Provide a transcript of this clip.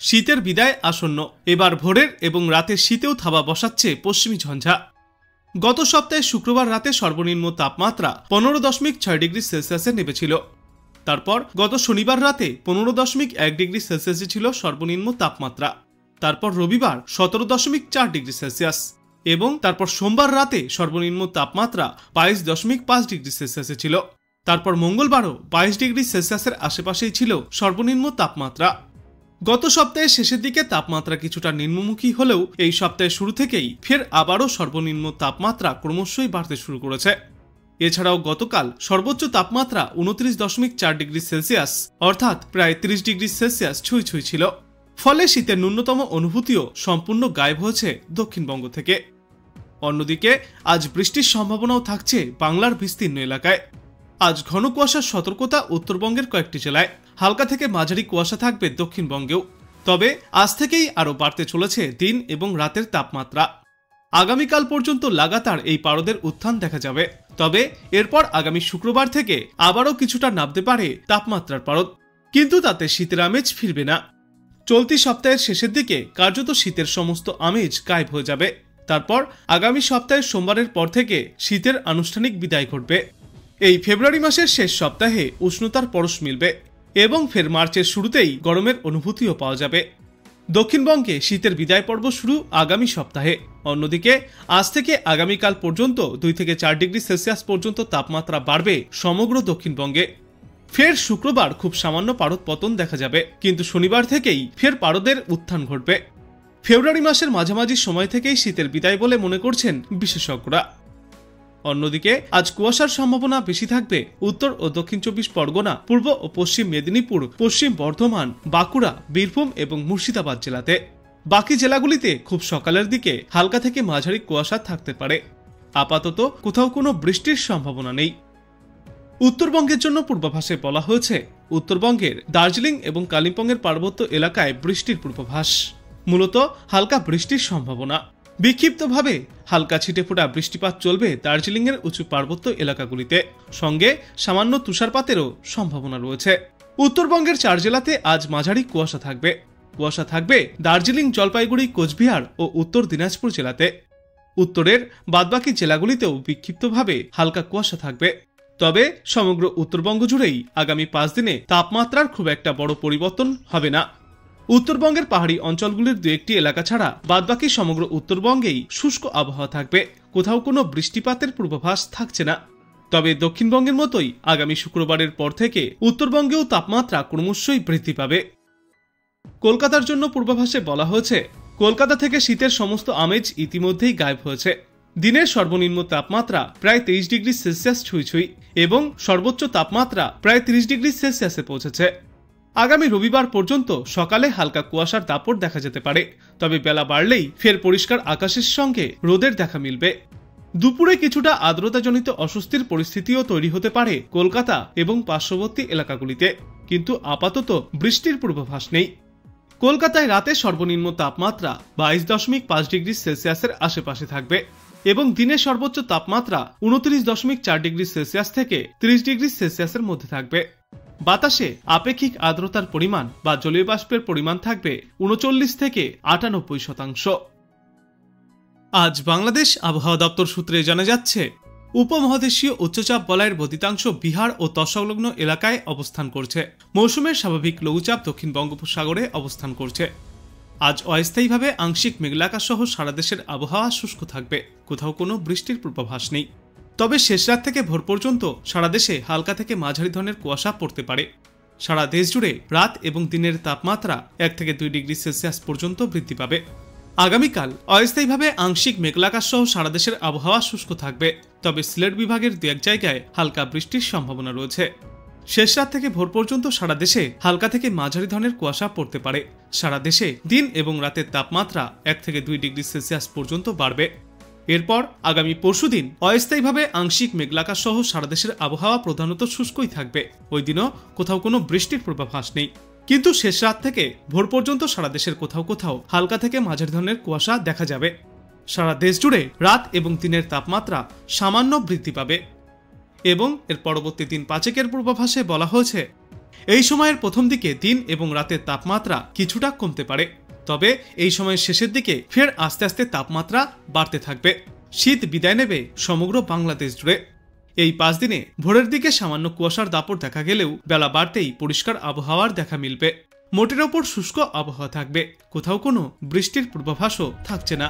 শীতের বিদায় আসন্ন। এবার ভোরের এবং রাতের শীতেও থাবা বসাচ্ছে পশ্চিমী ঝঞ্ঝা। গত সপ্তাহে শুক্রবার রাতে সর্বনিম্ন তাপমাত্রা 15.6 ডিগ্রি সেলসিয়াসে নেমেছিল। তারপর গত শনিবার রাতে 15.1 ডিগ্রি সেলসিয়াসে ছিল সর্বনিম্ন তাপমাত্রা। তারপর রবিবার 17.4 ডিগ্রি সেলসিয়াস এবং তারপর সোমবার রাতে সর্বনিম্ন তাপমাত্রা 22.5 ডিগ্রি সেলসিয়াসে ছিল। তারপর মঙ্গলবারও 22 ডিগ্রি সেলসিয়াসের আশেপাশেই ছিল সর্বনিম্ন তাপমাত্রা। গত সপ্তাহের শেষের দিকে তাপমাত্রা কিছুটা নিম্নমুখী হলেও এই সপ্তাহের শুরু থেকেই ফের আবারও সর্বনিম্ন তাপমাত্রা ক্রমশই বাড়তে শুরু করেছে। এছাড়াও গতকাল সর্বোচ্চ তাপমাত্রা 29.4 ডিগ্রি সেলসিয়াস অর্থাৎ প্রায় 30 ডিগ্রি সেলসিয়াস ছুঁই ছুঁই ছিল। ফলে শীতের ন্যূনতম অনুভূতিও সম্পূর্ণ গায়েব হয়েছে দক্ষিণবঙ্গ থেকে। অন্যদিকে আজ বৃষ্টির সম্ভাবনাও থাকছে বাংলার বিস্তীর্ণ এলাকায়। আজ ঘন কুয়াশার সতর্কতা উত্তরবঙ্গের কয়েকটি জেলায়, হালকা থেকে মাঝারি কুয়াশা থাকবে দক্ষিণবঙ্গেও। তবে আজ থেকেই আরও বাড়তে চলেছে দিন এবং রাতের তাপমাত্রা। আগামীকাল পর্যন্ত লাগাতার এই পারদের উত্থান দেখা যাবে। তবে এরপর আগামী শুক্রবার থেকে আবারও কিছুটা নামতে পারে তাপমাত্রার পারদ, কিন্তু তাতে শীতের আমেজ ফিরবে না। চলতি সপ্তাহের শেষের দিকে কার্যত শীতের সমস্ত আমেজ গায়েব হয়ে যাবে। তারপর আগামী সপ্তাহের সোমবারের পর থেকে শীতের আনুষ্ঠানিক বিদায় ঘটবে। এই ফেব্রুয়ারি মাসের শেষ সপ্তাহে উষ্ণতার পরশ মিলবে এবং ফের মার্চের শুরুতেই গরমের অনুভূতিও পাওয়া যাবে। দক্ষিণবঙ্গে শীতের বিদায় পর্ব শুরু আগামী সপ্তাহে। অন্যদিকে আজ থেকে আগামীকাল পর্যন্ত 2 থেকে 4 ডিগ্রি সেলসিয়াস পর্যন্ত তাপমাত্রা বাড়বে সমগ্র দক্ষিণবঙ্গে। ফের শুক্রবার খুব সামান্য পারদ পতন দেখা যাবে, কিন্তু শনিবার থেকেই ফের পারদের উত্থান ঘটবে। ফেব্রুয়ারি মাসের মাঝামাঝি সময় থেকেই শীতের বিদায় বলে মনে করছেন বিশেষজ্ঞরা। অন্যদিকে আজ কুয়াশার সম্ভাবনা বেশি থাকবে উত্তর ও দক্ষিণ 24 পরগনা, পূর্ব ও পশ্চিম মেদিনীপুর, পশ্চিম বর্ধমান, বাঁকুড়া, বীরভূম এবং মুর্শিদাবাদ জেলাতে। বাকি জেলাগুলিতে খুব সকালের দিকে হালকা থেকে মাঝারি কুয়াশা থাকতে পারে। আপাতত কোথাও কোনো বৃষ্টির সম্ভাবনা নেই। উত্তরবঙ্গের জন্য পূর্বাভাসে বলা হয়েছে উত্তরবঙ্গের দার্জিলিং এবং কালিম্পংয়ের পার্বত্য এলাকায় বৃষ্টির পূর্বাভাস। মূলত হালকা বৃষ্টির সম্ভাবনা। বিক্ষিপ্তভাবে হালকা ছিটেফোঁটা বৃষ্টিপাত চলবে দার্জিলিংয়ের উঁচু পার্বত্য এলাকাগুলিতে, সঙ্গে সামান্য তুষারপাতেরও সম্ভাবনা রয়েছে। উত্তরবঙ্গের 4 জেলাতে আজ মাঝারি কুয়াশা থাকবে। কুয়াশা থাকবে দার্জিলিং, জলপাইগুড়ি, কোচবিহার ও উত্তর দিনাজপুর জেলাতে। উত্তরের বাদবাকি জেলাগুলিতেও বিক্ষিপ্তভাবে হালকা কুয়াশা থাকবে। তবে সমগ্র উত্তরবঙ্গ জুড়েই আগামী 5 দিনে তাপমাত্রার খুব একটা বড় পরিবর্তন হবে না। উত্তরবঙ্গের পাহাড়ি অঞ্চলগুলির 2-1টি এলাকা ছাড়া বাদবাকি সমগ্র উত্তরবঙ্গেই শুষ্ক আবহাওয়া থাকবে। কোথাও কোনো বৃষ্টিপাতের পূর্বাভাস থাকছে না। তবে দক্ষিণবঙ্গের মতোই আগামী শুক্রবারের পর থেকে উত্তরবঙ্গেও তাপমাত্রা ক্রমশই বৃদ্ধি পাবে। কলকাতার জন্য পূর্বাভাসে বলা হয়েছে কলকাতা থেকে শীতের সমস্ত আমেজ ইতিমধ্যেই গায়েব হয়েছে। দিনের সর্বনিম্ন তাপমাত্রা প্রায় 23 ডিগ্রি সেলসিয়াস ছুঁই ছুঁই এবং সর্বোচ্চ তাপমাত্রা প্রায় 30 ডিগ্রি সেলসিয়াসে পৌঁছেছে। আগামী রবিবার পর্যন্ত সকালে হালকা কুয়াশার দাপট দেখা যেতে পারে, তবে বেলা বাড়লেই ফের পরিষ্কার আকাশের সঙ্গে রোদের দেখা মিলবে। দুপুরে কিছুটা আর্দ্রতাজনিত অস্বস্তির পরিস্থিতিও তৈরি হতে পারে কলকাতা এবং পার্শ্ববর্তী এলাকাগুলিতে, কিন্তু আপাতত বৃষ্টির পূর্বাভাস নেই। কলকাতায় রাতে সর্বনিম্ন তাপমাত্রা 22.5 ডিগ্রি সেলসিয়াসের আশেপাশে থাকবে এবং দিনের সর্বোচ্চ তাপমাত্রা 29.4 ডিগ্রি সেলসিয়াস থেকে 30 ডিগ্রি সেলসিয়াসের মধ্যে থাকবে। বাতাসে আপেক্ষিক আর্দ্রতার পরিমাণ বা জলীয় বাষ্পের পরিমাণ থাকবে 39 থেকে 98%। আজ বাংলাদেশ আবহাওয়া দপ্তর সূত্রে জানা যাচ্ছে উপমহাদেশীয় উচ্চচাপ বলয়ের বর্ধিতাংশ বিহার ও তৎসংলগ্ন এলাকায় অবস্থান করছে। মৌসুমের স্বাভাবিক লঘুচাপ দক্ষিণ বঙ্গোপসাগরে অবস্থান করছে। আজ অস্থায়ীভাবে আংশিক মেঘলাকাশ সহ সারা দেশের আবহাওয়া শুষ্ক থাকবে। কোথাও কোনো বৃষ্টির পূর্বাভাস নেই। তবে শেষ রাত থেকে ভোর পর্যন্ত সারা দেশে হালকা থেকে মাঝারি ধরনের কুয়াশা পড়তে পারে। সারা দেশ জুড়ে রাত এবং দিনের তাপমাত্রা 1 থেকে 2 ডিগ্রি সেলসিয়াস পর্যন্ত বৃদ্ধি পাবে। আগামীকাল অস্থায়ীভাবে আংশিক মেঘলাকাশ সহ সারা দেশের আবহাওয়া শুষ্ক থাকবে। তবে সিলেট বিভাগের 2-1 জায়গায় হালকা বৃষ্টির সম্ভাবনা রয়েছে। শেষ রাত থেকে ভোর পর্যন্ত সারা দেশে হালকা থেকে মাঝারি ধরনের কুয়াশা পড়তে পারে। সারা দেশে দিন এবং রাতের তাপমাত্রা 1 থেকে 2 ডিগ্রি সেলসিয়াস পর্যন্ত বাড়বে। এরপর আগামী পরশুদিন অস্থায়ীভাবে আংশিক মেঘলাকাশ সহ সারা দেশের আবহাওয়া প্রধানত শুষ্কই থাকবে। ওই দিনও কোথাও কোনো বৃষ্টির পূর্বাভাস নেই, কিন্তু শেষ রাত থেকে ভোর পর্যন্ত সারা দেশের কোথাও কোথাও হালকা থেকে মাঝারি ধরনের কুয়াশা দেখা যাবে। সারা দেশ জুড়ে রাত এবং দিনের তাপমাত্রা সামান্য বৃদ্ধি পাবে। এবং এর পরবর্তী দিন 5 পূর্বাভাসে বলা হয়েছে এই সময়ের প্রথম দিকে দিন এবং রাতের তাপমাত্রা কিছুটা কমতে পারে, তবে এই সময়ের শেষের দিকে ফের আস্তে আস্তে তাপমাত্রা বাড়তে থাকবে। শীত বিদায় নেবে সমগ্র বাংলাদেশ জুড়ে। এই 5 দিনে ভোরের দিকে সামান্য কুয়াশার দাপট দেখা গেলেও বেলা বাড়তেই পরিষ্কার আবহাওয়ার দেখা মিলবে। মোটের ওপর শুষ্ক আবহাওয়া থাকবে, কোথাও কোনো বৃষ্টির পূর্বাভাসও থাকছে না।